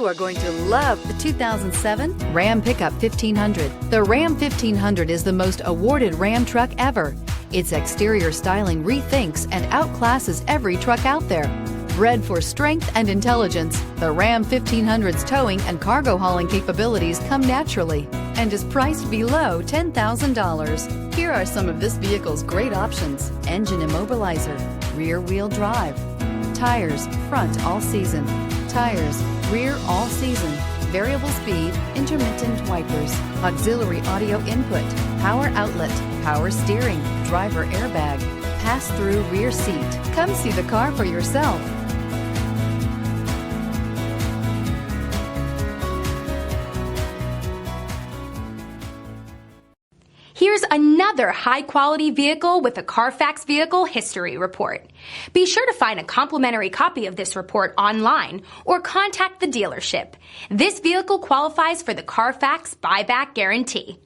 You are going to love the 2007 Ram Pickup 1500. The Ram 1500 is the most awarded Ram truck ever. Its exterior styling rethinks and outclasses every truck out there. Bred for strength and intelligence, the Ram 1500's towing and cargo hauling capabilities come naturally and is priced below $10,000. Here are some of this vehicle's great options: engine immobilizer, rear wheel drive, tires front all season, tires rear all season, variable speed, intermittent wipers, auxiliary audio input, power outlet, power steering, driver airbag, pass-through rear seat. Come see the car for yourself. Here's another high-quality vehicle with a CARFAX Vehicle History Report. Be sure to find a complimentary copy of this report online or contact the dealership. This vehicle qualifies for the CARFAX Buyback Guarantee.